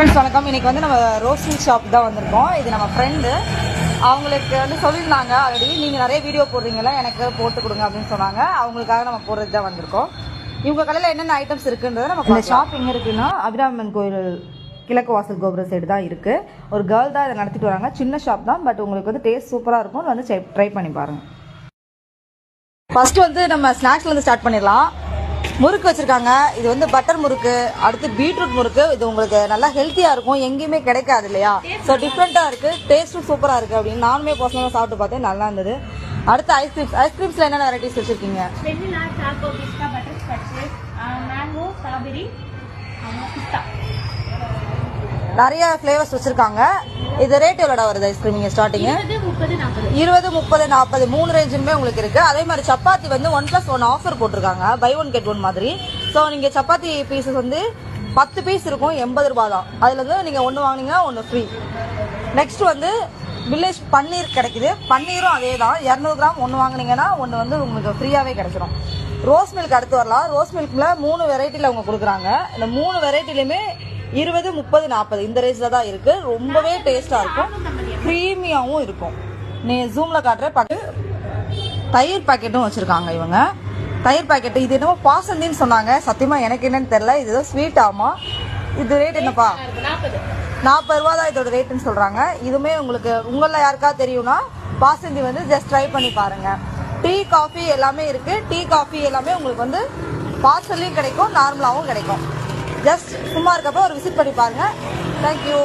Friends வணக்கம். இன்னைக்கு வந்து நம்ம ரோஸ் மில்க் ஷாப் தான் வந்திருக்கோம். இது நம்ம ஃப்ரெண்டு, அவங்களுக்கு வந்து சொல்லியிருந்தாங்க ஆல்ரெடி, நீங்கள் நிறைய வீடியோ போடுறீங்களா, எனக்கு போட்டு கொடுங்க அப்படின்னு சொன்னாங்க. அவங்களுக்காக நம்ம போடுறது தான் வந்திருக்கோம். இவங்க கடையில் என்னென்ன ஐட்டம்ஸ் இருக்குன்றதை நம்ம இந்த ஷாப் எங்கே இருக்குன்னா அபிராமன் கோயில் கிழக்கு வாசல் கோபுர சைடு தான் இருக்குது. ஒரு கேர்ள் தான் இதை நடத்திட்டு வராங்க. சின்ன ஷாப் தான், பட் உங்களுக்கு வந்து டேஸ்ட் சூப்பராக இருக்கும். வந்து ட்ரை பண்ணி பாருங்கள். ஃபஸ்ட்டு வந்து நம்ம ஸ்நாக்ஸ்லேருந்து ஸ்டார்ட் பண்ணிடலாம். முறுக்கு வச்சுருக்காங்க. இது வந்து பட்டர் முறுக்கு, அடுத்து பீட்ரூட் முறுக்கு. இது உங்களுக்கு நல்லா ஹெல்த்தியாக இருக்கும், எங்கேயுமே கிடைக்காது இல்லையா. ஸோ டிஃப்ரெண்ட்டாக இருக்குது, டேஸ்ட்டும் சூப்பராக இருக்குது அப்படின்னு நானுமே பர்சனலாக சாப்பிட்டு பார்த்தேன், நல்லா இருந்தது. அடுத்து ஐஸ்கிரீம்ஸ். ஐஸ்கிரீம்ஸில் என்னென்ன வெரைட்டிஸ் வச்சுருக்கீங்க? வெண்ணிலா, சாக்கோ, பிஸ்தா, பட்டர் ஸ்காட்ச், மேங்கோ, ஸ்ட்ராபெரி, பிஸ்தா. நிறைய ஃப்ளேவர்ஸ் வச்சுருக்காங்க. இது ரேட் எவ்வளோடா வருது ஐஸ்கிரீம் நீங்கள் ஸ்டார்டிங்கு? 20, 30, 40 3 ரேஞ்சுமே உங்களுக்கு இருக்குது. அதே மாதிரி சப்பாத்தி வந்து 1+1 ஆஃபர் போட்டிருக்காங்க, பை 1 get 1 மாதிரி. ஸோ நீங்கள் சப்பாத்தி பீஸஸ் வந்து 10 பீஸ் இருக்கும், 80 ரூபா தான். அதில் வந்து நீங்கள் ஒன்று வாங்கினீங்கன்னா ஒன்று ஃப்ரீ. நெக்ஸ்ட் வந்து வில்லேஜ் பன்னீர் கிடைக்குது. பன்னீரும் அதே தான், 200 கிராம் ஒன்று வாங்கினீங்கன்னா ஒன்று வந்து உங்களுக்கு ஃப்ரீயாகவே கிடைச்சிடும். ரோஸ் மில்க் அடுத்து வரலாம். ரோஸ் மில்கில் 3 வெரைட்டியில் அவங்க கொடுக்குறாங்க. இந்த 3 வெரைட்டிலையுமே 20, 30, 40 இந்த ரேஞ்சில் தான் இருக்குது. ரொம்பவே டேஸ்ட்டாக இருக்கும், க்ரீமியாகவும் இருக்கும். நீ ஜூமில் காட்டுற தயிர் பாக்கெட்டும் வச்சுருக்காங்க இவங்க. தயிர் பாக்கெட்டு இது என்னமோ பாசந்தின்னு சொன்னாங்க, சத்தியமாக எனக்கு என்னன்னு தெரில. இது ஏதோ ஸ்வீட் ஆமாம். இது ரேட் என்னப்பா? 40 ரூபா தான் இதோட ரேட்டுன்னு சொல்கிறாங்க. இதுவுமே உங்களுக்கு உங்களில் யாருக்கா தெரியும்னா பாசந்தி வந்து ஜஸ்ட் ட்ரை பண்ணி பாருங்கள். டீ காஃபி எல்லாமே இருக்குது. டீ காஃபி எல்லாமே உங்களுக்கு வந்து பார்சல்லையும் கிடைக்கும், நார்மலாகவும் கிடைக்கும். ஜஸ்ட் சும்மா இருக்கப்போ ஒரு விசிட் பண்ணி பாருங்கள். தேங்க்யூ.